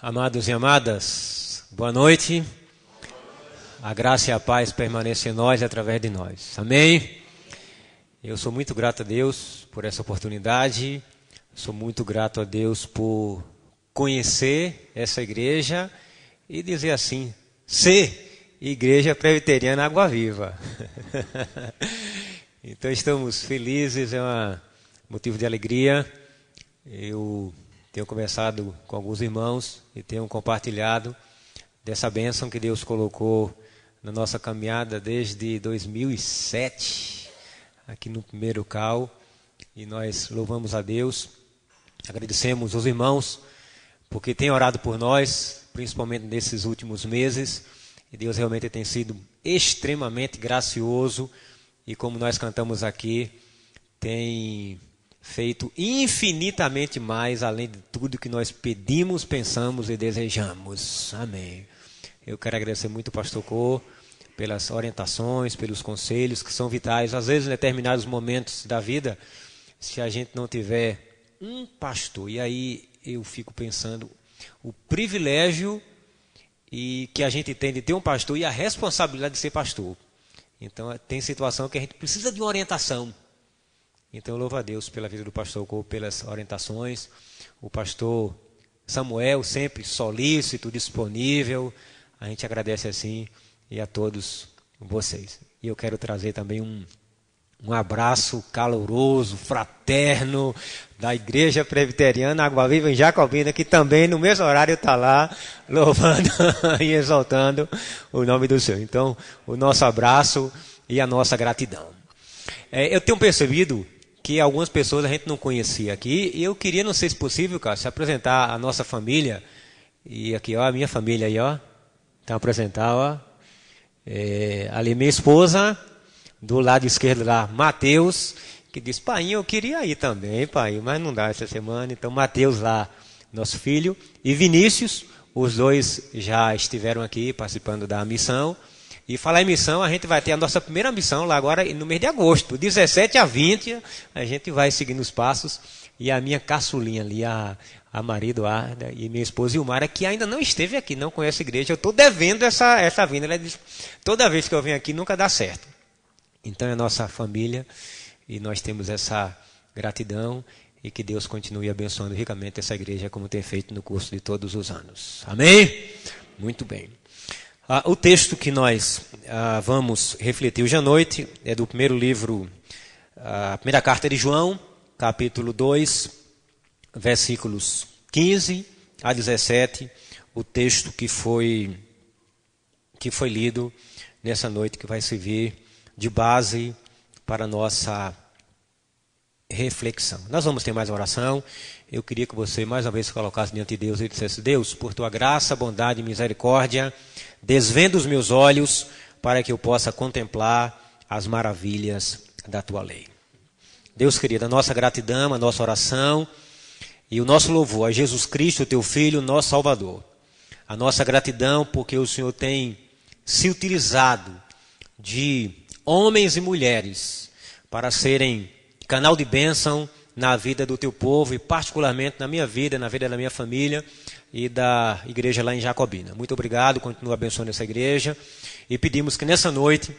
Amados e amadas, boa noite. A graça e a paz permanecem em nós e através de nós. Amém? Eu sou muito grato a Deus por essa oportunidade. Sou muito grato a Deus por conhecer essa igreja e dizer assim, ser Igreja Presbiteriana Água Viva. Então estamos felizes, é um motivo de alegria. Eu tenho conversado com alguns irmãos e tenho compartilhado dessa bênção que Deus colocou na nossa caminhada desde 2007, aqui no primeiro CAL. E nós louvamos a Deus, agradecemos os irmãos, porque têm orado por nós, principalmente nesses últimos meses. E Deus realmente tem sido extremamente gracioso. E como nós cantamos aqui, tem feito infinitamente mais, além de tudo que nós pedimos, pensamos e desejamos. Amém. Eu quero agradecer muito ao pastor Cô pelas orientações, pelos conselhos que são vitais. Às vezes, em determinados momentos da vida, se a gente não tiver um pastor, e aí eu fico pensando, o privilégio e que a gente tem de ter um pastor e a responsabilidade de ser pastor. Então, tem situação que a gente precisa de uma orientação. Então, eu louvo a Deus pela vida do pastor Cô, pelas orientações. O pastor Samuel, sempre solícito, disponível. A gente agradece assim e a todos vocês. E eu quero trazer também um abraço caloroso, fraterno, da Igreja Presbiteriana Água Viva em Jacobina, que também no mesmo horário está lá, louvando e exaltando o nome do Senhor. Então, o nosso abraço e a nossa gratidão. Eu tenho percebido que algumas pessoas a gente não conhecia aqui, e eu queria, não sei se possível, cara, se apresentar a nossa família, e aqui, ó, a minha família aí, ó, então apresentar, ó, ali minha esposa, do lado esquerdo lá, Mateus, que diz, pai, eu queria ir também, pai, mas não dá essa semana, então Mateus lá, nosso filho, e Vinícius, os dois já estiveram aqui participando da missão. E falar em missão, a gente vai ter a nossa primeira missão lá agora no mês de agosto, 17 a 20, a gente vai seguindo os passos. E a minha caçulinha ali, a Maria Eduarda e minha esposa Ilmara, que ainda não esteve aqui, não conhece a igreja, eu estou devendo essa vinda. Ela diz, toda vez que eu venho aqui nunca dá certo. Então é a nossa família e nós temos essa gratidão e que Deus continue abençoando ricamente essa igreja como tem feito no curso de todos os anos. Amém? Muito bem. O texto que nós vamos refletir hoje à noite é do primeiro livro, a primeira carta de João, capítulo 2, versículos 15 a 17, o texto que foi lido nessa noite, que vai servir de base para a nossa reflexão. Nós vamos ter mais oração. Eu queria que você mais uma vez se colocasse diante de Deus e dissesse, Deus, por tua graça, bondade e misericórdia, desvenda os meus olhos para que eu possa contemplar as maravilhas da tua lei. Deus querido, a nossa gratidão, a nossa oração e o nosso louvor a Jesus Cristo, teu Filho, nosso Salvador. A nossa gratidão porque o Senhor tem se utilizado de homens e mulheres para serem canal de bênção na vida do teu povo e particularmente na minha vida, na vida da minha família e da igreja lá em Jacobina. Muito obrigado, continua abençoando essa igreja e pedimos que nessa noite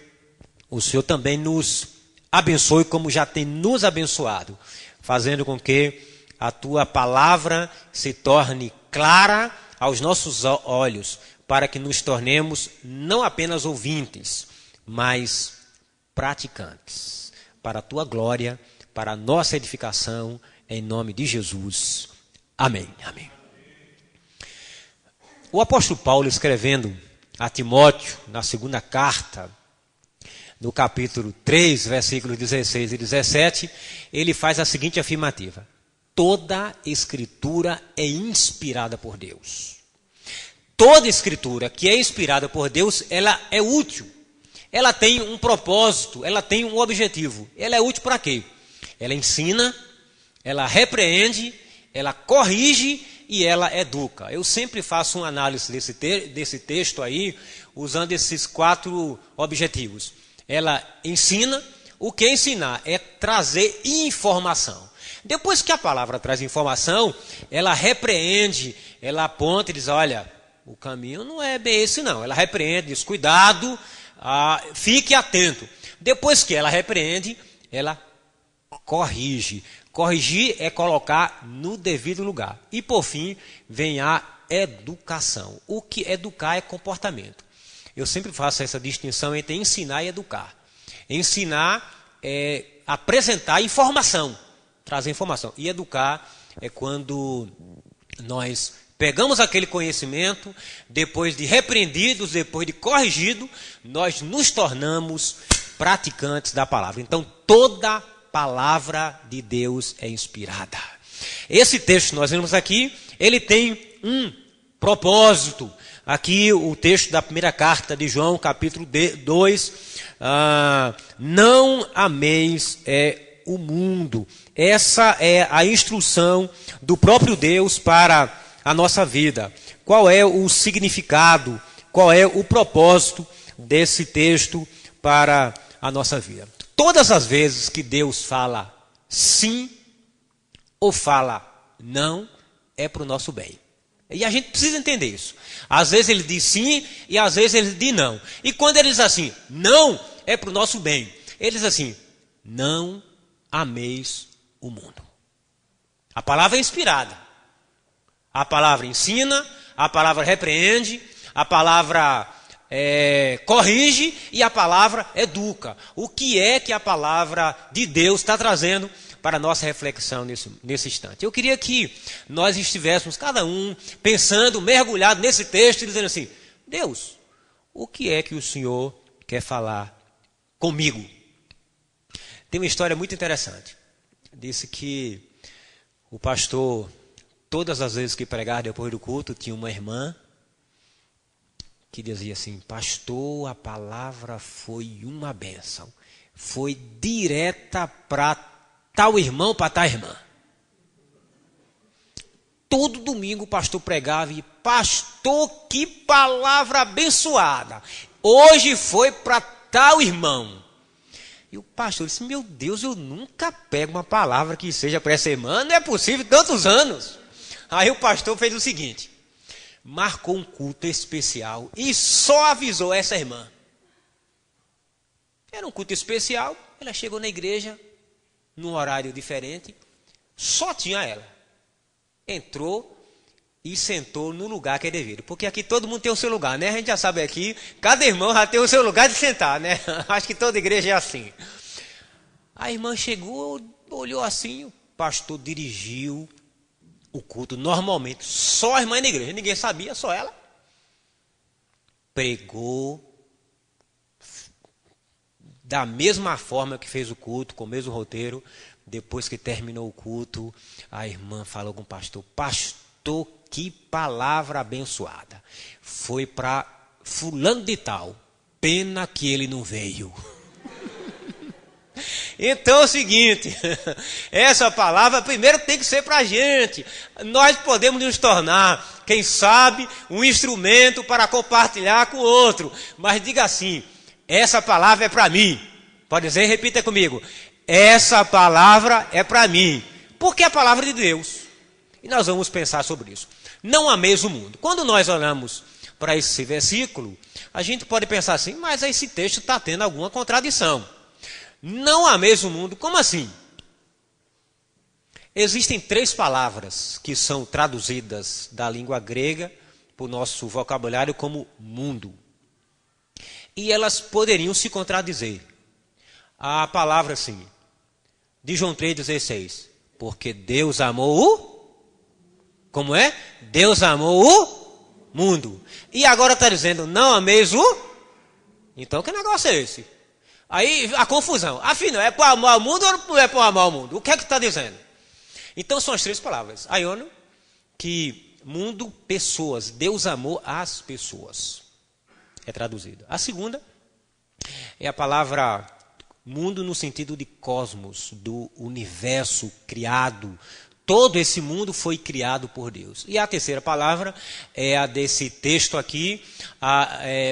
o Senhor também nos abençoe como já tem nos abençoado, fazendo com que a tua palavra se torne clara aos nossos olhos, para que nos tornemos não apenas ouvintes, mas praticantes, para a tua glória, para a nossa edificação, em nome de Jesus. Amém. Amém. O apóstolo Paulo, escrevendo a Timóteo, na segunda carta, no capítulo 3, versículos 16 e 17, ele faz a seguinte afirmativa: toda escritura é inspirada por Deus. Toda escritura que é inspirada por Deus, ela é útil. Ela tem um propósito, ela tem um objetivo. Ela é útil para quê? Ela ensina, ela repreende, ela corrige e ela educa. Eu sempre faço uma análise desse texto aí, usando esses 4 objetivos. Ela ensina, o que é ensinar? É trazer informação. Depois que a palavra traz informação, ela repreende, ela aponta e diz, olha, o caminho não é bem esse não. Ela repreende, diz, cuidado, fique atento. Depois que ela repreende, ela corrige. Corrigir é colocar no devido lugar. E por fim, vem a educação. O que educar é comportamento. Eu sempre faço essa distinção entre ensinar e educar. Ensinar é apresentar informação, trazer informação. E educar é quando nós pegamos aquele conhecimento, depois de repreendidos, depois de corrigido, nós nos tornamos praticantes da palavra. Então, toda palavra de Deus é inspirada. Esse texto que nós vemos aqui, ele tem um propósito. Aqui o texto da primeira carta de João, capítulo 2, não ameis o mundo. Essa é a instrução do próprio Deus para a nossa vida. Qual é o significado, qual é o propósito desse texto para a nossa vida? Todas as vezes que Deus fala sim ou fala não, é para o nosso bem. E a gente precisa entender isso. Às vezes ele diz sim e às vezes ele diz não. E quando ele diz assim, não, é para o nosso bem. Ele diz assim, não ameis o mundo. A palavra é inspirada. A palavra ensina, a palavra repreende, a palavra corrige e a palavra educa. O que é que a palavra de Deus está trazendo para a nossa reflexão nesse instante? Eu queria que nós estivéssemos, cada um, pensando, mergulhado nesse texto e dizendo assim, Deus, o que é que o Senhor quer falar comigo? Tem uma história muito interessante. Disse que o pastor, todas as vezes que pregava depois do culto, tinha uma irmã que dizia assim, pastor, a palavra foi uma bênção. Foi direta para tal irmão, para tal irmã. Todo domingo o pastor pregava e, pastor, que palavra abençoada. Hoje foi para tal irmão. E o pastor disse, meu Deus, eu nunca pego uma palavra que seja para essa irmã, não é possível, tantos anos. Aí o pastor fez o seguinte, marcou um culto especial e só avisou essa irmã. Era um culto especial, ela chegou na igreja, num horário diferente, só tinha ela. Entrou e sentou no lugar que é devido. Porque aqui todo mundo tem o seu lugar, né? A gente já sabe aqui, cada irmão já tem o seu lugar de sentar, né? Acho que toda igreja é assim. A irmã chegou, olhou assim, o pastor dirigiu o culto normalmente. Só a irmã na igreja, ninguém sabia, só ela. Pregou da mesma forma que fez o culto, com o mesmo roteiro. Depois que terminou o culto, a irmã falou com o pastor, pastor, que palavra abençoada. Foi para fulano de tal, pena que ele não veio. Então é o seguinte, essa palavra primeiro tem que ser para a gente. Nós podemos nos tornar, quem sabe, um instrumento para compartilhar com o outro. Mas diga assim, essa palavra é para mim. Pode dizer, repita comigo. Essa palavra é para mim. Porque é a palavra de Deus. E nós vamos pensar sobre isso. Não ameis o mundo. Quando nós olhamos para esse versículo, a gente pode pensar assim, mas esse texto está tendo alguma contradição. Não ameis o mundo, como assim? Existem 3 palavras que são traduzidas da língua grega para o nosso vocabulário como mundo. E elas poderiam se contradizer. A palavra assim, de João 3,16, porque Deus amou o... Como é? Deus amou o mundo. E agora está dizendo, não ameis o... Então que negócio é esse? Aí a confusão. Afinal, é para amar o mundo ou não é para amar o mundo? O que é que está dizendo? Então são as 3 palavras. Aion, que mundo, pessoas. Deus amou as pessoas. É traduzida. A segunda é a palavra mundo no sentido de cosmos, do universo criado, todo esse mundo foi criado por Deus. E a terceira palavra é a desse texto aqui,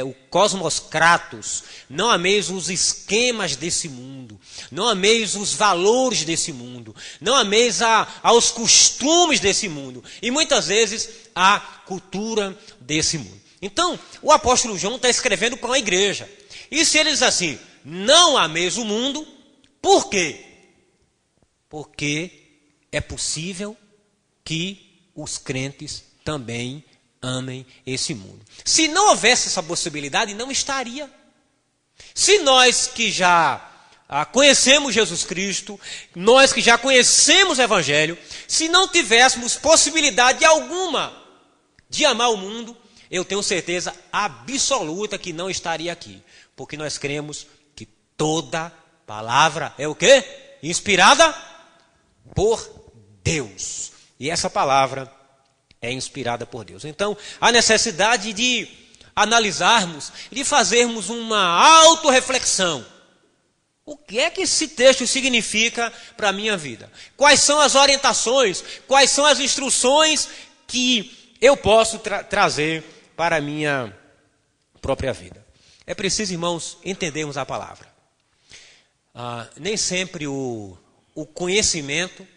o cosmos kratos. Não ameis os esquemas desse mundo, não ameis os valores desse mundo, não ameis aos costumes desse mundo, e muitas vezes a cultura desse mundo. Então, o apóstolo João está escrevendo para uma igreja. E se ele diz assim, não ameis o mundo, por quê? Porque é possível que os crentes também amem esse mundo. Se não houvesse essa possibilidade, não estaria. Se nós que já conhecemos Jesus Cristo, nós que já conhecemos o Evangelho, se não tivéssemos possibilidade alguma de amar o mundo, eu tenho certeza absoluta que não estaria aqui. Porque nós cremos que toda palavra é o quê? Inspirada por Deus. E essa palavra é inspirada por Deus. Então, a necessidade de analisarmos, de fazermos uma autorreflexão. O que é que esse texto significa para a minha vida? Quais são as orientações, quais são as instruções que eu posso trazer para a minha própria vida? É preciso, irmãos, entendermos a palavra. Nem sempre o conhecimento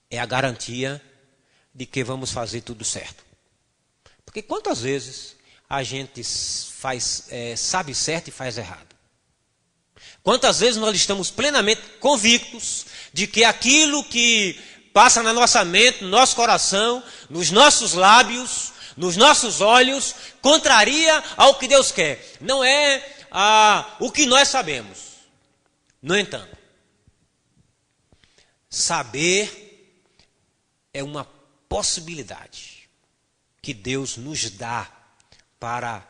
é a garantia de que vamos fazer tudo certo. Porque quantas vezes a gente sabe certo e faz errado? Quantas vezes nós estamos plenamente convictos de que aquilo que passa na nossa mente, no nosso coração, nos nossos lábios, nos nossos olhos, contraria ao que Deus quer. Não é o que nós sabemos. No entanto, saber é uma possibilidade que Deus nos dá para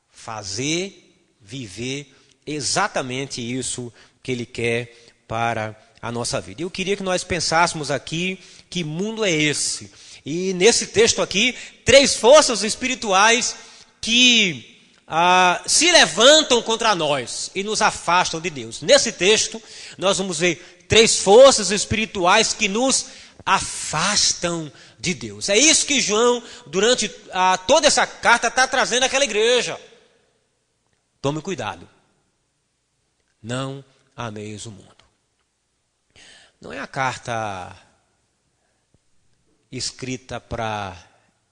fazer, viver exatamente isso que Ele quer para a nossa vida. Eu queria que nós pensássemos aqui que mundo é esse. E nesse texto aqui, 3 forças espirituais que se levantam contra nós e nos afastam de Deus. Nesse texto, nós vamos ver 3 forças espirituais que nos afastam de Deus. É isso que João, durante toda essa carta, está trazendo àquela igreja. Tome cuidado. Não ameis o mundo. Não é a carta escrita para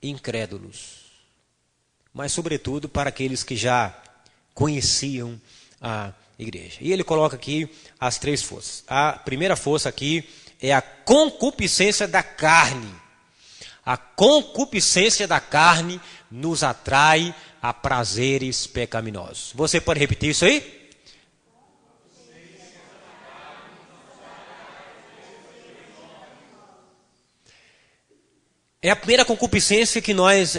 incrédulos, mas sobretudo para aqueles que já conheciam a igreja. E ele coloca aqui as 3 forças. A primeira força aqui é a concupiscência da carne. A concupiscência da carne nos atrai a prazeres pecaminosos. Você pode repetir isso aí? É a primeira concupiscência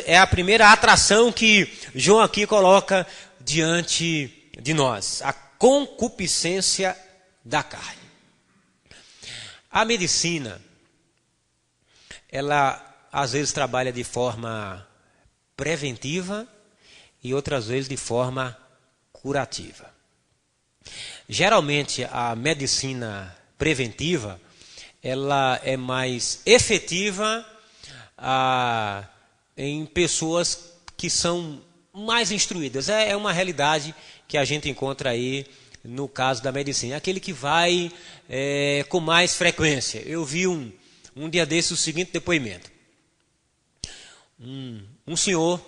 é a primeira atração que João aqui coloca diante de nós. A concupiscência da carne. A medicina, ela às vezes trabalha de forma preventiva e outras vezes de forma curativa. Geralmente a medicina preventiva, ela é mais efetiva em pessoas que são mais instruídas. É uma realidade que a gente encontra aí no caso da medicina. Aquele que vai com mais frequência. Eu vi um dia desses o seguinte depoimento. Um senhor,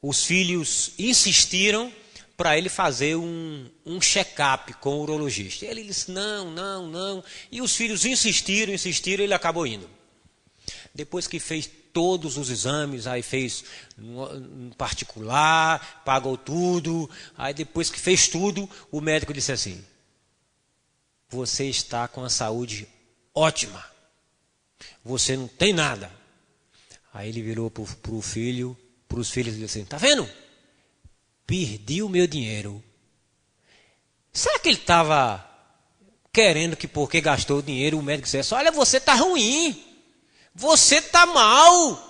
os filhos insistiram para ele fazer um check-up com o urologista. Ele disse, não. E os filhos insistiram, ele acabou indo. Depois que fez todos os exames, aí fez um particular, pagou tudo. Aí depois que fez tudo, o médico disse assim, você está com a saúde ótima. Você não tem nada. Aí ele virou para os filhos e disse assim, tá vendo? Perdi o meu dinheiro. Será que ele estava querendo que porque gastou o dinheiro o médico dissesse, olha, você está ruim, você está mal.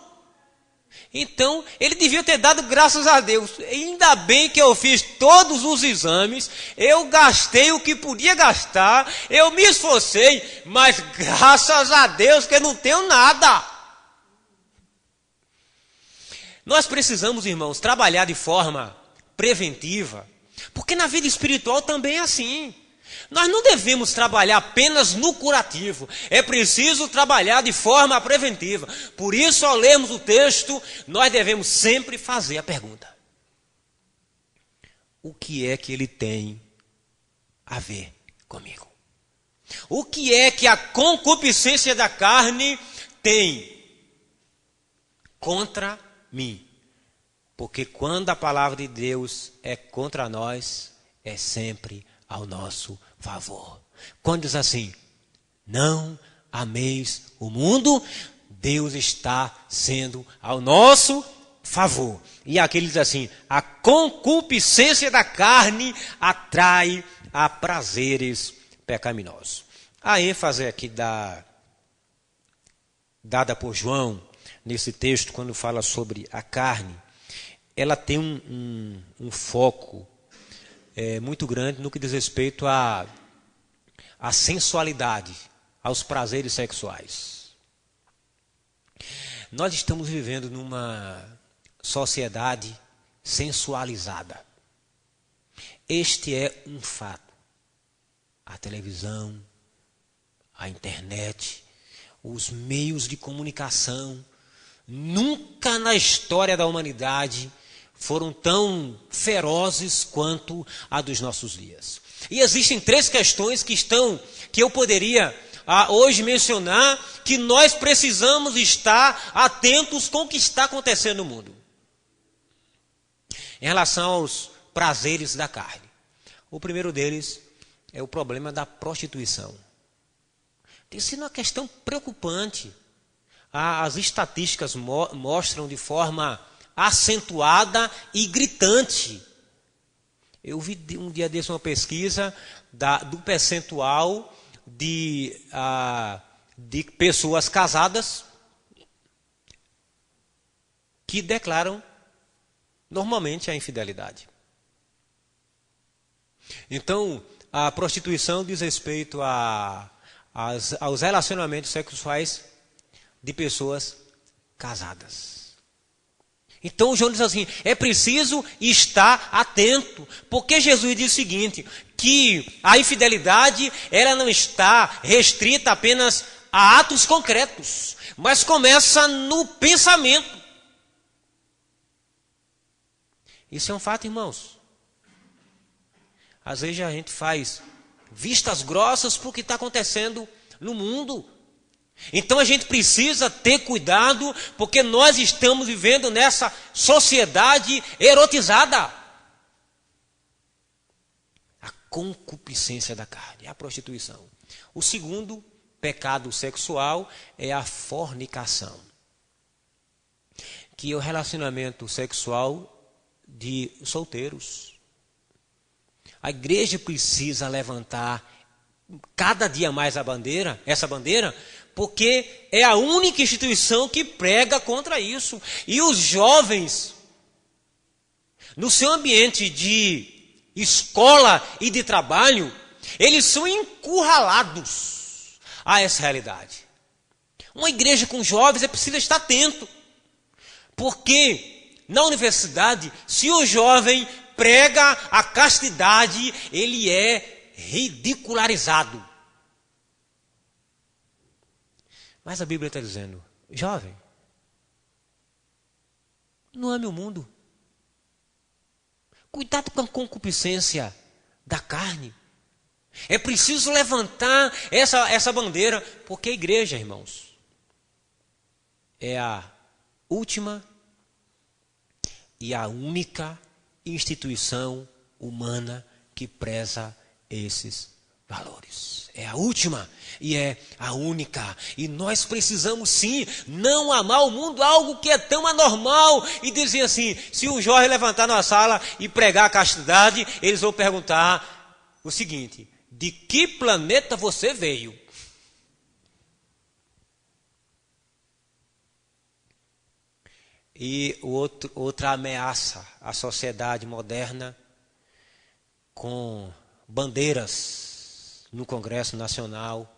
Então, ele devia ter dado graças a Deus. Ainda bem que eu fiz todos os exames, eu gastei o que podia gastar, eu me esforcei, mas graças a Deus que eu não tenho nada. Nós precisamos, irmãos, trabalhar de forma preventiva, porque na vida espiritual também é assim. Nós não devemos trabalhar apenas no curativo, é preciso trabalhar de forma preventiva. Por isso, ao lermos o texto, nós devemos sempre fazer a pergunta: o que é que ele tem a ver comigo? O que é que a concupiscência da carne tem contra mim? Porque quando a palavra de Deus é contra nós, é sempre ao nosso favor. Quando diz assim, não ameis o mundo, Deus está sendo ao nosso favor. E aqui ele diz assim, a concupiscência da carne atrai a prazeres pecaminosos. A ênfase aqui dada por João, nesse texto, quando fala sobre a carne, ela tem um foco muito grande no que diz respeito à sensualidade, aos prazeres sexuais. Nós estamos vivendo numa sociedade sensualizada. Este é um fato. A televisão, a internet, os meios de comunicação, nunca na história da humanidade foram tão ferozes quanto a dos nossos dias. E existem 3 questões que eu poderia hoje mencionar, que nós precisamos estar atentos com o que está acontecendo no mundo. Em relação aos prazeres da carne. O primeiro deles é o problema da prostituição. Tem sido uma questão preocupante. As estatísticas mostram de forma acentuada e gritante. Eu vi um dia desse uma pesquisa do percentual de pessoas casadas que declaram normalmente a infidelidade. Então, a prostituição diz respeito aos relacionamentos sexuais de pessoas casadas. Então João diz assim, é preciso estar atento, porque Jesus diz o seguinte, que a infidelidade ela não está restrita apenas a atos concretos, mas começa no pensamento. Isso é um fato, irmãos. Às vezes a gente faz vistas grossas para o que está acontecendo no mundo. Então a gente precisa ter cuidado, porque nós estamos vivendo nessa sociedade erotizada. A concupiscência da carne, a prostituição. O segundo pecado sexual é a fornicação, que é o relacionamento sexual de solteiros. A igreja precisa levantar cada dia mais essa bandeira, porque é a única instituição que prega contra isso. E os jovens, no seu ambiente de escola e de trabalho, eles são encurralados a essa realidade. Uma igreja com jovens é preciso estar atento, porque na universidade, se o jovem prega a castidade, ele é ridicularizado. Mas a Bíblia está dizendo, jovem, não ame o mundo. Cuidado com a concupiscência da carne. É preciso levantar essa bandeira, porque a igreja, irmãos, é a última e a única instituição humana que preza esses valores. É a última e é a única. E nós precisamos sim não amar o mundo, algo que é tão anormal. E dizer assim, se o jovem levantar na sala e pregar a castidade, eles vão perguntar o seguinte, de que planeta você veio? E outra ameaça à sociedade moderna com bandeiras no Congresso Nacional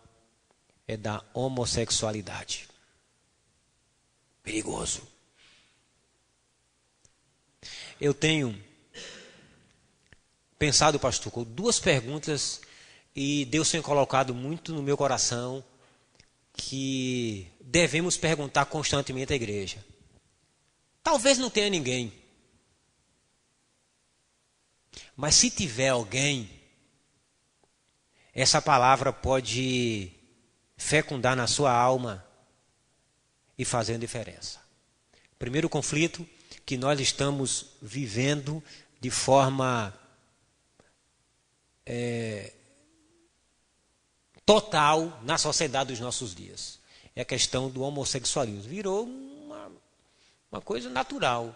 é da homossexualidade. Perigoso. Eu tenho pensado, pastor, com duas perguntas e Deus tem colocado muito no meu coração que devemos perguntar constantemente à igreja. Talvez não tenha ninguém, mas se tiver alguém, essa palavra pode fecundar na sua alma e fazer diferença. Primeiro conflito que nós estamos vivendo de forma total na sociedade dos nossos dias. É a questão do homossexualismo. Virou uma coisa natural.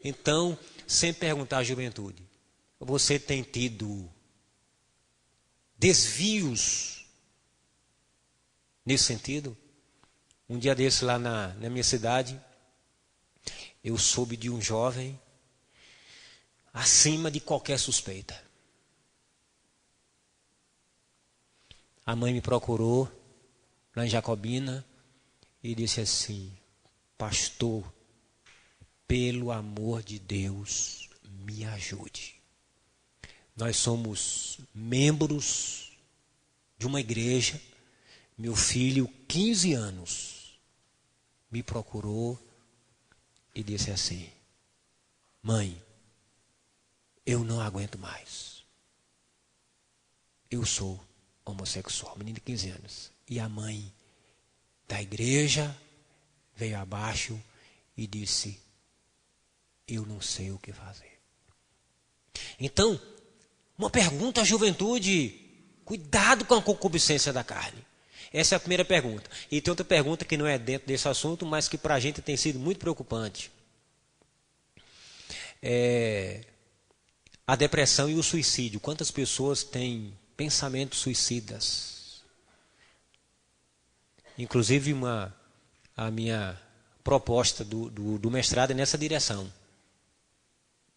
Então, sempre perguntar à juventude, você tem tido desvios nesse sentido? Um dia desse lá na minha cidade, eu soube de um jovem acima de qualquer suspeita. A mãe me procurou lá em Jacobina e disse assim: pastor, pelo amor de Deus, me ajude. Nós somos membros de uma igreja. Meu filho, 15 anos, me procurou e disse assim: mãe, eu não aguento mais. Eu sou homossexual, menino de 15 anos. E a mãe da igreja veio abaixo e disse: eu não sei o que fazer. Então, uma pergunta à juventude: cuidado com a concupiscência da carne. Essa é a primeira pergunta. E tem outra pergunta que não é dentro desse assunto, mas que para a gente tem sido muito preocupante. A depressão e o suicídio. Quantas pessoas têm pensamentos suicidas? Inclusive, a minha proposta do mestrado é nessa direção.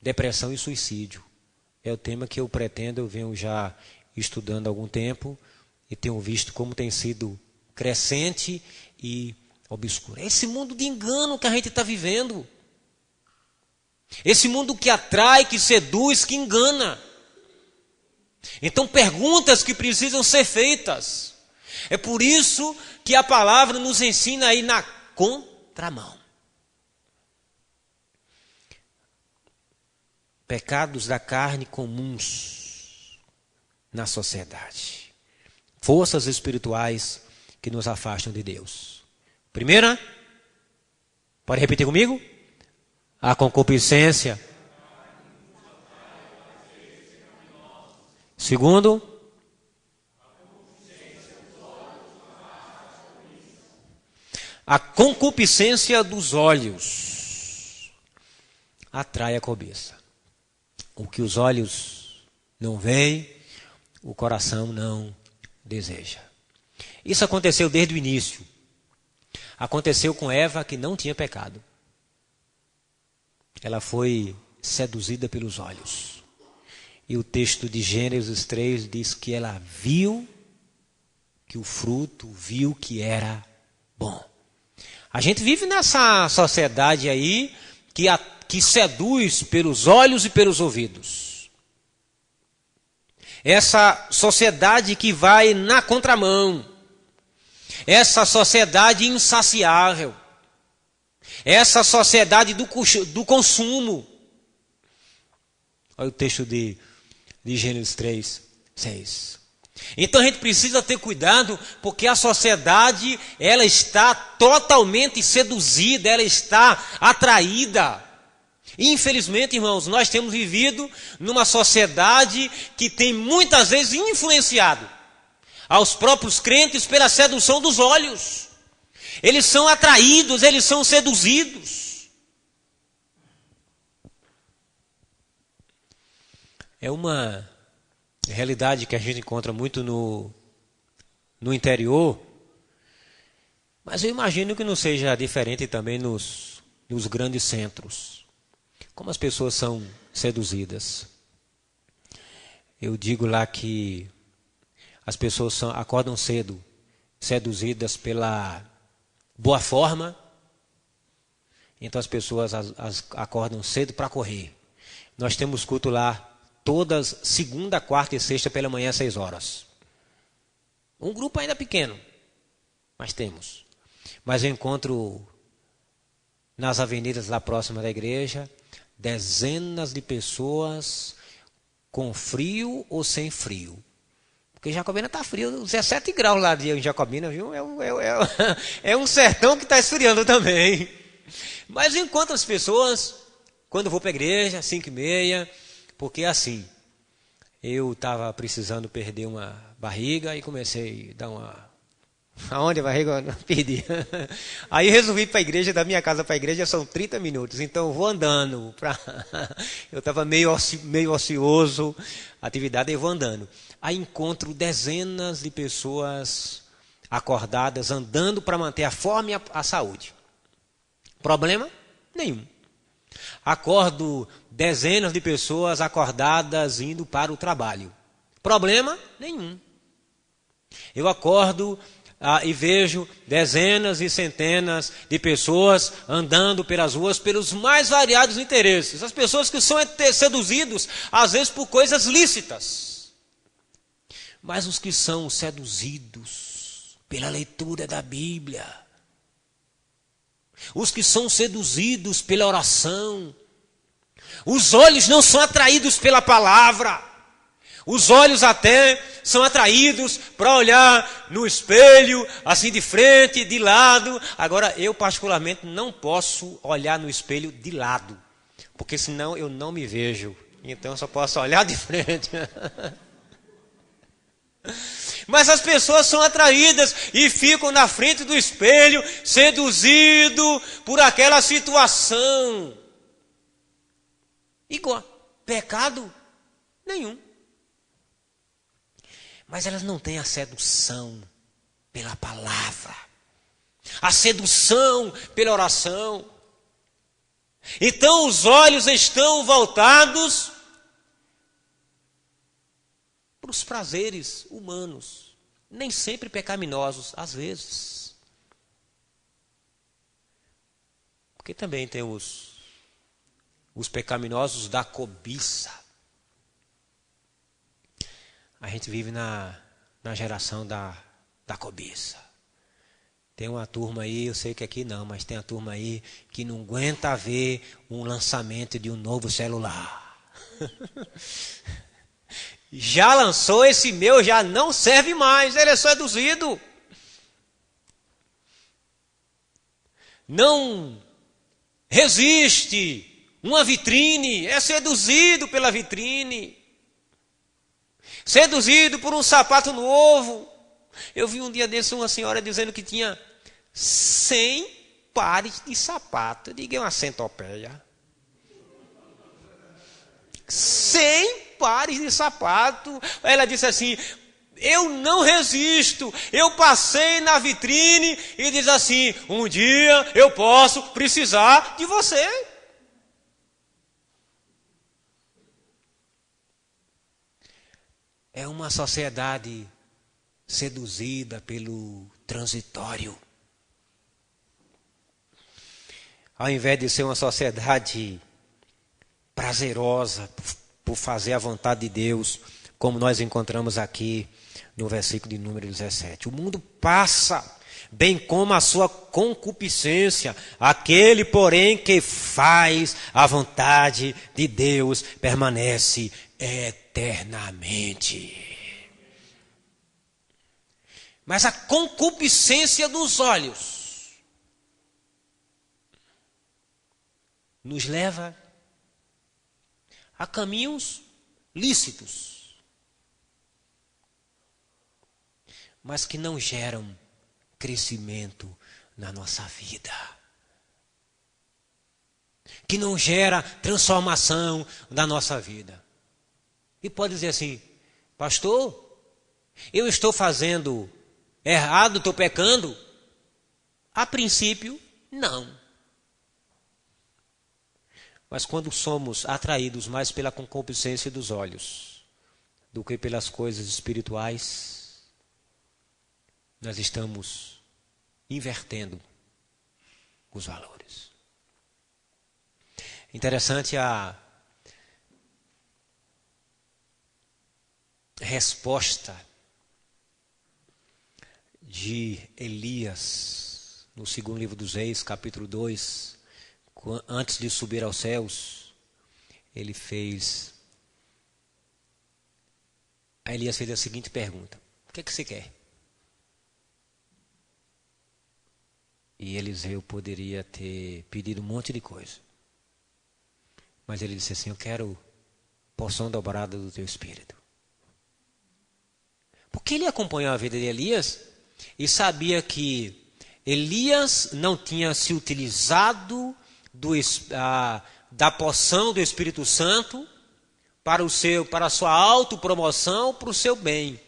Depressão e suicídio. É o tema que eu pretendo, eu venho já estudando há algum tempo e tenho visto como tem sido crescente e obscuro. É esse mundo de engano que a gente está vivendo. Esse mundo que atrai, que seduz, que engana. Então, perguntas que precisam ser feitas. É por isso que a palavra nos ensina aí na contramão. Pecados da carne comuns na sociedade. Forças espirituais que nos afastam de Deus. Primeira, pode repetir comigo? A concupiscência. Segundo, a concupiscência dos olhos atrai a cobiça. O que os olhos não veem, o coração não deseja. Isso aconteceu desde o início. Aconteceu com Eva, que não tinha pecado. Ela foi seduzida pelos olhos. E o texto de Gênesis 3 diz que ela viu que o fruto, viu que era bom. A gente vive nessa sociedade aí que seduz pelos olhos e pelos ouvidos. Essa sociedade que vai na contramão. Essa sociedade insaciável. Essa sociedade do consumo. Olha o texto de Gênesis 3, 6. Então a gente precisa ter cuidado, porque a sociedade, ela está totalmente seduzida, ela está atraída. Infelizmente, irmãos, nós temos vivido numa sociedade que tem muitas vezes influenciado aos próprios crentes pela sedução dos olhos. Eles são atraídos, eles são seduzidos. É uma realidade que a gente encontra muito no interior, mas eu imagino que não seja diferente também nos nos grandes centros. Como as pessoas são seduzidas. Eu digo lá que as pessoas acordam cedo, seduzidas pela boa forma. Então as pessoas acordam cedo para correr. Nós temos culto lá todas segunda, quarta e sexta pela manhã às 6 horas. Um grupo ainda pequeno, mas temos. Mas eu encontro nas avenidas lá próximas da igreja dezenas de pessoas com frio ou sem frio. Porque Jacobina está frio, 17 graus lá em Jacobina, viu? É um sertão que está esfriando também. Mas eu encontro as pessoas, quando eu vou para a igreja, 5h30, porque assim, eu estava precisando perder uma barriga e comecei a dar uma... Aonde a barriga? Eu perdi. Aí resolvi ir para a igreja, da minha casa para a igreja são 30 minutos, então eu vou andando. Eu estava meio ocioso, atividade, eu vou andando. Aí encontro dezenas de pessoas acordadas, andando para manter a forma e a saúde. Problema? Nenhum. Acordo dezenas de pessoas acordadas indo para o trabalho. Problema? Nenhum. Eu acordo e vejo dezenas e centenas de pessoas andando pelas ruas pelos mais variados interesses. As pessoas que são seduzidos, às vezes, por coisas lícitas. Mas os que são seduzidos pela leitura da Bíblia, os que são seduzidos pela oração, os olhos não são atraídos pela palavra, os olhos até são atraídos para olhar no espelho, assim de frente, de lado. Agora, eu particularmente não posso olhar no espelho de lado, porque senão eu não me vejo. Então eu só posso olhar de frente. Mas as pessoas são atraídas e ficam na frente do espelho, seduzido por aquela situação. Igual, pecado nenhum. Mas elas não têm a sedução pela palavra, a sedução pela oração. Então os olhos estão voltados para os prazeres humanos, nem sempre pecaminosos, às vezes. Porque também tem os pecaminosos da cobiça. A gente vive na geração da cobiça. Tem uma turma aí, eu sei que aqui não, mas tem uma turma aí que não aguenta ver um lançamento de um novo celular. Já lançou esse meu, já não serve mais, ele é seduzido. Não resiste uma vitrine, é seduzido pela vitrine. Seduzido por um sapato novo. Eu vi um dia desse uma senhora dizendo que tinha 100 pares de sapato. Eu digo, é uma centopeia. 100 pares de sapato. Ela disse assim, eu não resisto. Eu passei na vitrine e diz assim, um dia eu posso precisar de você. É uma sociedade seduzida pelo transitório. Ao invés de ser uma sociedade prazerosa por fazer a vontade de Deus, como nós encontramos aqui no versículo de número 17. O mundo passa, bem como a sua concupiscência. Aquele, porém, que faz a vontade de Deus permanece eternamente. Mas a concupiscência dos olhos nos leva a caminhos lícitos, mas que não geram crescimento na nossa vida, que não gera transformação na nossa vida. E pode dizer assim, pastor, eu estou fazendo errado, estou pecando? A princípio, não. Mas quando somos atraídos mais pela concupiscência dos olhos do que pelas coisas espirituais, nós estamos invertendo os valores. Interessante a resposta de Elias no segundo livro dos Reis, capítulo 2, antes de subir aos céus, Elias fez a seguinte pergunta: o que é que você quer? E Eliseu poderia ter pedido um monte de coisa, mas ele disse assim: eu quero porção dobrada do teu espírito. Porque ele acompanhou a vida de Elias e sabia que Elias não tinha se utilizado da porção do Espírito Santo para a sua autopromoção, para o seu bem,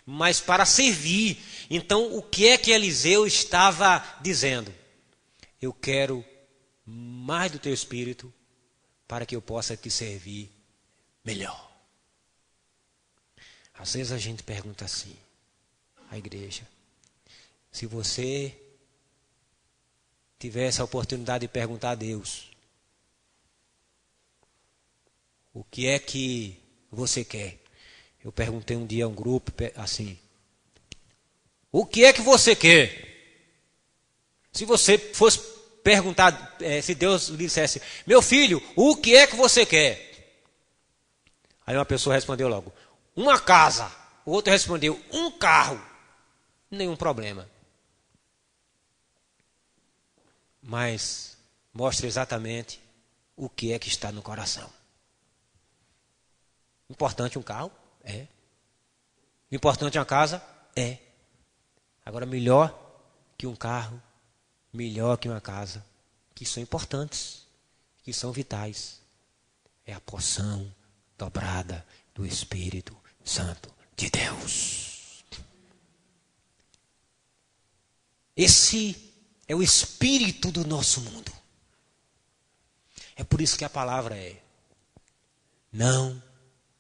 mas para servir. Então, o que é que Eliseu estava dizendo? Eu quero mais do teu Espírito para que eu possa te servir melhor. Às vezes a gente pergunta assim, a igreja, se você tivesse a oportunidade de perguntar a Deus, o que é que você quer? Eu perguntei um dia a um grupo assim, o que é que você quer? Se você fosse perguntar, se Deus lhe dissesse, meu filho, o que é que você quer? Aí uma pessoa respondeu logo, uma casa. O outro respondeu, um carro. Nenhum problema. Mas mostra exatamente o que é que está no coração. Importante um carro? É. Importante uma casa? É. Agora, melhor que um carro, melhor que uma casa, que são importantes, que são vitais, é a porção dobrada do Espírito Santo de Deus. Esse é o espírito do nosso mundo. É por isso que a palavra é: não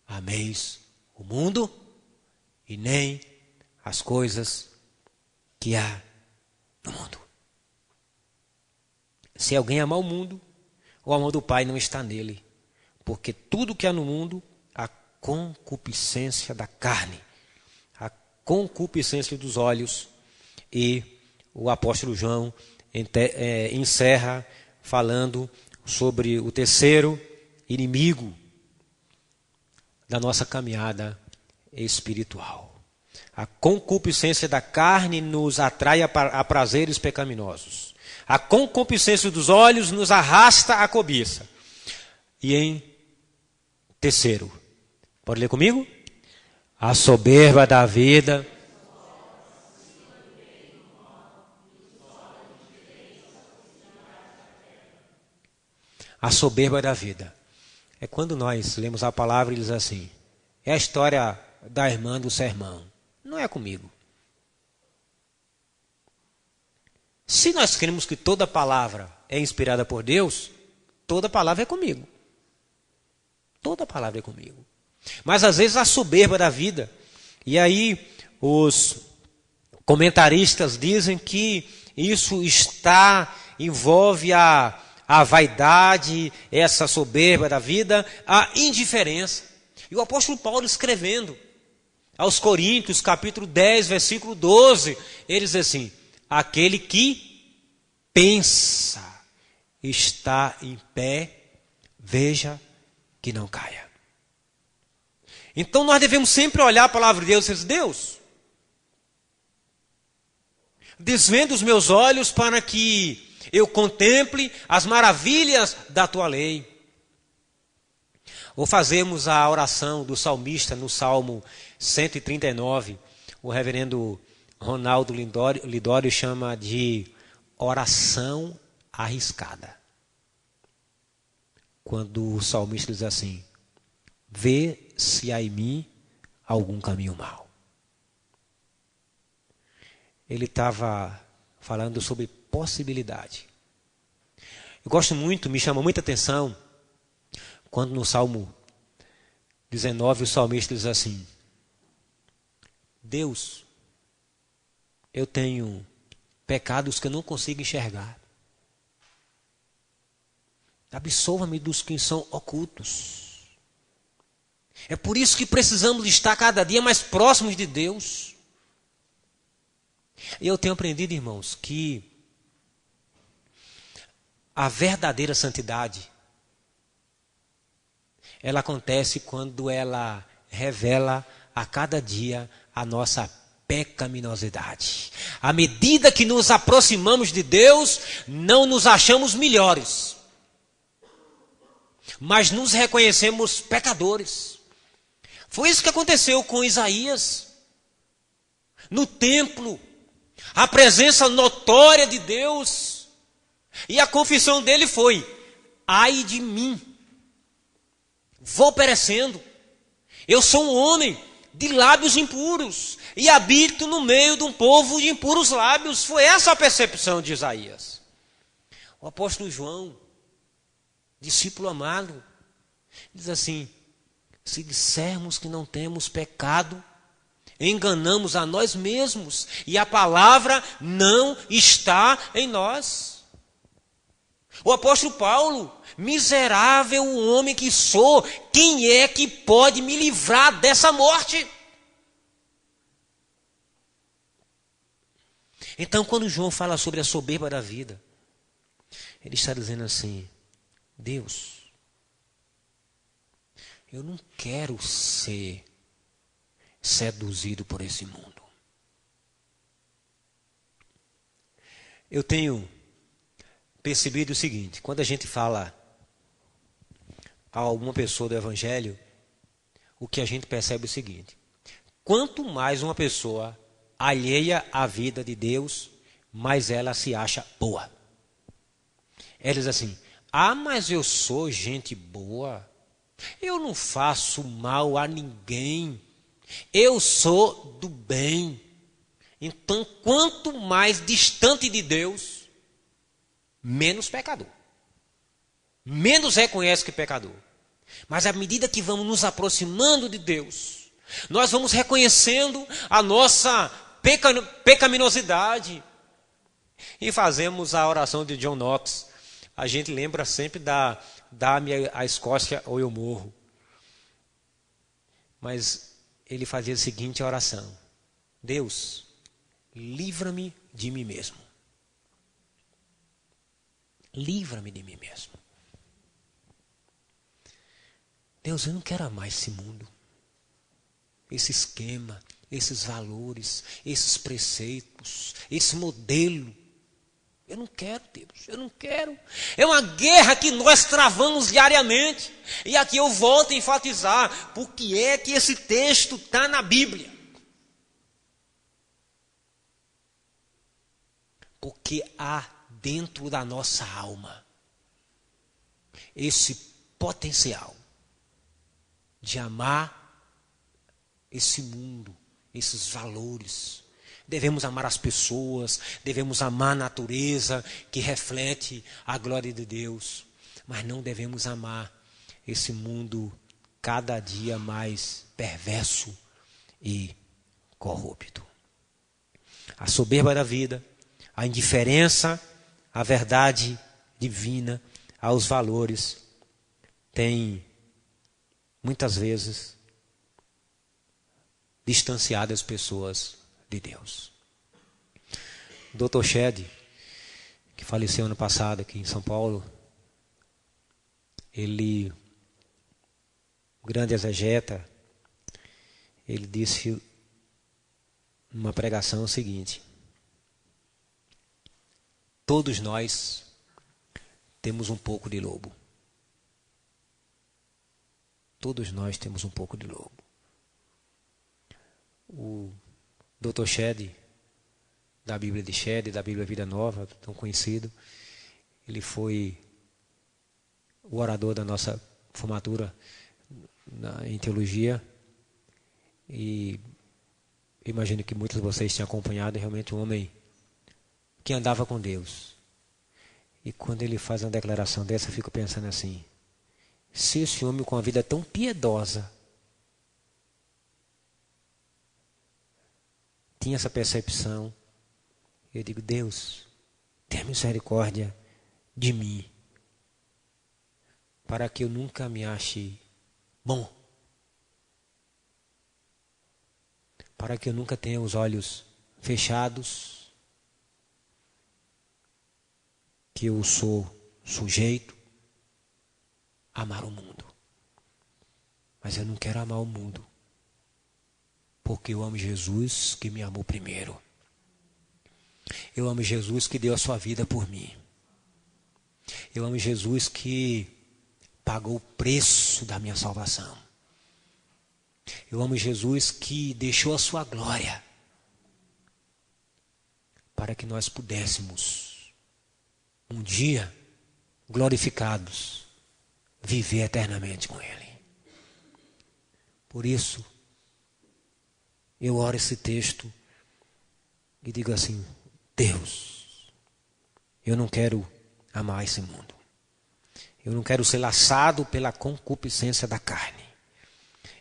ameis o mundo e nem as coisas que há no mundo. Se alguém amar o mundo, o amor do Pai não está nele, porque tudo que há no mundo, a concupiscência da carne, a concupiscência dos olhos, e o apóstolo João encerra falando sobre o terceiro inimigo da nossa caminhada espiritual. A concupiscência da carne nos atrai a prazeres pecaminosos. A concupiscência dos olhos nos arrasta à cobiça. E em terceiro, pode ler comigo? A soberba da vida. A soberba da vida. É quando nós lemos a palavra e diz assim, é a história da irmã do sermão. Não é comigo. Se nós cremos que toda palavra é inspirada por Deus, toda palavra é comigo. Toda palavra é comigo. Mas às vezes a soberba da vida. E aí os comentaristas dizem que isso envolve a vaidade, essa soberba da vida, a indiferença. E o apóstolo Paulo escrevendo aos Coríntios, capítulo 10, versículo 12, ele diz assim, aquele que pensa está em pé, veja que não caia. Então nós devemos sempre olhar a palavra de Deus e dizer, Deus, desvenda os meus olhos para que eu contemple as maravilhas da tua lei. Ou fazemos a oração do salmista no Salmo 139, o reverendo Ronaldo Lidório chama de oração arriscada. Quando o salmista diz assim, vê se há em mim algum caminho mau. Ele estava falando sobre possibilidade. Eu gosto muito, me chama muita atenção, Quando no Salmo 19 o salmista diz assim: Deus, eu tenho pecados que eu não consigo enxergar. Absolva-me dos que são ocultos. É por isso que precisamos estar cada dia mais próximos de Deus. E eu tenho aprendido, irmãos, que a verdadeira santidade, ela acontece quando ela revela a cada dia a nossa pecaminosidade. À medida que nos aproximamos de Deus, não nos achamos melhores, mas nos reconhecemos pecadores. Foi isso que aconteceu com Isaías. No templo, a presença notória de Deus, e a confissão dele foi: ai de mim, vou perecendo. Eu sou um homem de lábios impuros e habito no meio de um povo de impuros lábios. Foi essa a percepção de Isaías. O apóstolo João, discípulo amado, diz assim: se dissermos que não temos pecado, enganamos a nós mesmos e a palavra não está em nós. O apóstolo Paulo: miserável homem que sou, quem é que pode me livrar dessa morte? Então, quando João fala sobre a soberba da vida, ele está dizendo assim: Deus, eu não quero ser seduzido por esse mundo. Eu tenho percebido o seguinte: quando a gente fala a alguma pessoa do Evangelho, o que a gente percebe é o seguinte: quanto mais uma pessoa alheia à vida de Deus, mais ela se acha boa. Ela diz assim: ah, mas eu sou gente boa, eu não faço mal a ninguém, eu sou do bem. Então, quanto mais distante de Deus, menos pecador, menos reconhece que é pecador. Mas à medida que vamos nos aproximando de Deus, nós vamos reconhecendo a nossa pecaminosidade e fazemos a oração de John Knox. A gente lembra sempre da dá-me a Escócia ou eu morro. Mas ele fazia a seguinte oração: Deus, livra-me de mim mesmo. Livra-me de mim mesmo. Deus, eu não quero amar esse mundo, esse esquema, esses valores, esses preceitos, esse modelo. Eu não quero, Deus, eu não quero. É uma guerra que nós travamos diariamente. E aqui eu volto a enfatizar: por que é que esse texto está na Bíblia? Porque há dentro da nossa alma esse potencial de amar esse mundo, esses valores. Devemos amar as pessoas, devemos amar a natureza que reflete a glória de Deus, mas não devemos amar esse mundo cada dia mais perverso e corrupto. A soberba da vida, a indiferença à verdade divina, aos valores, tem muitas vezes distanciado as pessoas de Deus. O Dr. Shedd, que faleceu ano passado aqui em São Paulo, ele, grande exegeta, ele disse numa pregação o seguinte: todos nós temos um pouco de lobo. Todos nós temos um pouco de lobo. O Dr. Shedd, da Bíblia de Shedd, da Bíblia Vida Nova, tão conhecido, ele foi o orador da nossa formatura em teologia, e imagino que muitos de vocês tenham acompanhado. Realmente um homem que andava com Deus. E quando ele faz uma declaração dessa, eu fico pensando assim: se esse homem com uma vida tão piedosa tinha essa percepção, eu digo, Deus, tenha misericórdia de mim, para que eu nunca me ache bom, para que eu nunca tenha os olhos fechados, que eu sou sujeito a amar o mundo. Mas eu não quero amar o mundo, porque eu amo Jesus que me amou primeiro. Eu amo Jesus que deu a sua vida por mim. Eu amo Jesus que pagou o preço da minha salvação. Eu amo Jesus que deixou a sua glória para que nós pudéssemos, um dia, glorificados, viver eternamente com Ele. Por isso, eu oro esse texto e digo assim, Deus, eu não quero amar esse mundo. Eu não quero ser laçado pela concupiscência da carne.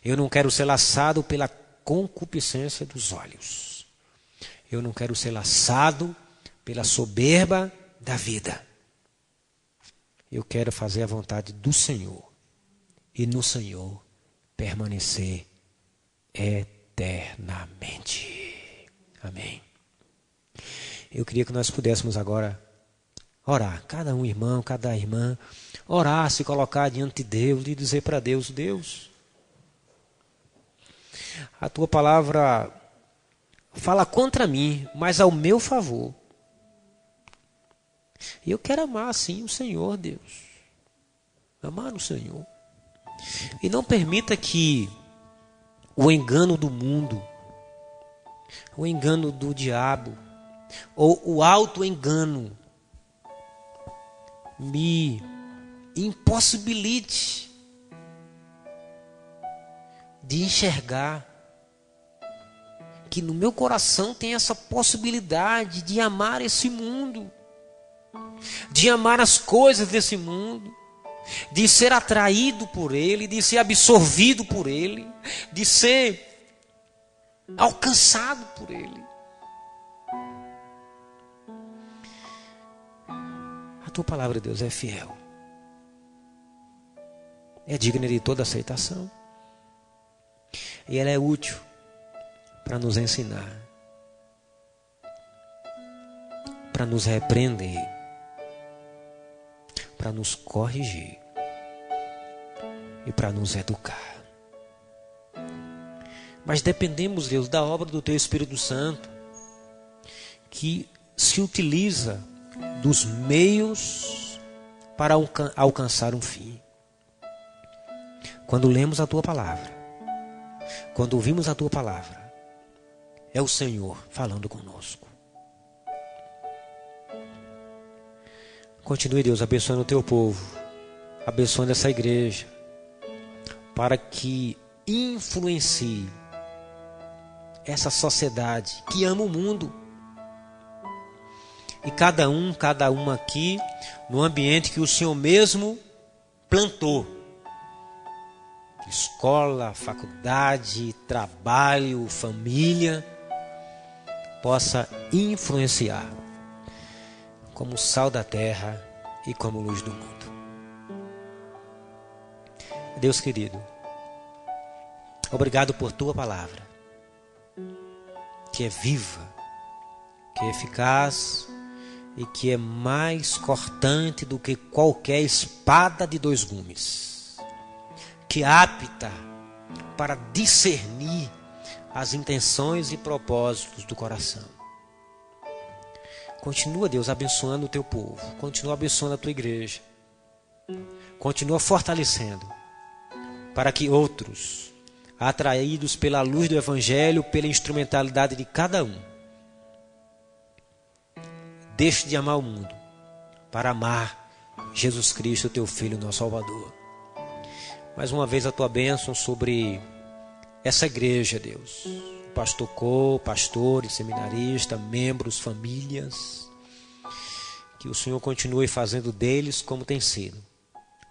Eu não quero ser laçado pela concupiscência dos olhos. Eu não quero ser laçado pela soberba da vida. Eu quero fazer a vontade do Senhor e no Senhor permanecer eternamente. Amém. Eu queria que nós pudéssemos agora orar, cada um irmão, cada irmã, orar, se colocar diante de Deus e dizer para Deus, Deus, a tua palavra fala contra mim, mas ao meu favor. E eu quero amar assim o Senhor, Deus. Amar o Senhor. E não permita que o engano do mundo, o engano do diabo, ou o auto-engano me impossibilite de enxergar que no meu coração tem essa possibilidade de amar esse mundo, de amar as coisas desse mundo, de ser atraído por ele, de ser absorvido por ele, de ser alcançado por ele. A tua palavra, Deus, é fiel, é digna de toda aceitação e ela é útil para nos ensinar, para nos repreender, para nos corrigir e para nos educar. Mas dependemos, Deus, da obra do Teu Espírito Santo, que se utiliza dos meios para alcançar um fim. Quando lemos a Tua palavra, quando ouvimos a Tua palavra, é o Senhor falando conosco. Continue, Deus, abençoando o Teu povo, abençoando essa igreja, para que influencie essa sociedade que ama o mundo. E cada uma aqui, no ambiente que o Senhor mesmo plantou. Escola, faculdade, trabalho, família, possa influenciar como sal da terra e como luz do mundo. Deus querido, obrigado por Tua palavra, que é viva, que é eficaz e que é mais cortante do que qualquer espada de 2 gumes, que é apta para discernir as intenções e propósitos do coração. Continua, Deus, abençoando o Teu povo, continua abençoando a Tua igreja, continua fortalecendo, para que outros, atraídos pela luz do Evangelho, pela instrumentalidade de cada um, deixe de amar o mundo para amar Jesus Cristo, Teu Filho, nosso Salvador. Mais uma vez a Tua bênção sobre essa igreja, Deus. Pastor Co, pastores, seminaristas, membros, famílias. Que o Senhor continue fazendo deles como tem sido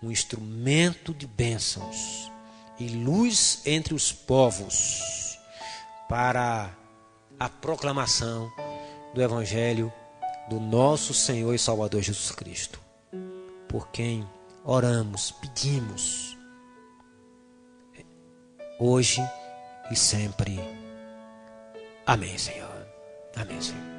um instrumento de bênçãos e luz entre os povos para a proclamação do Evangelho do nosso Senhor e Salvador Jesus Cristo, por quem oramos, pedimos, hoje e sempre. Amém, Senhor. Amém, Senhor.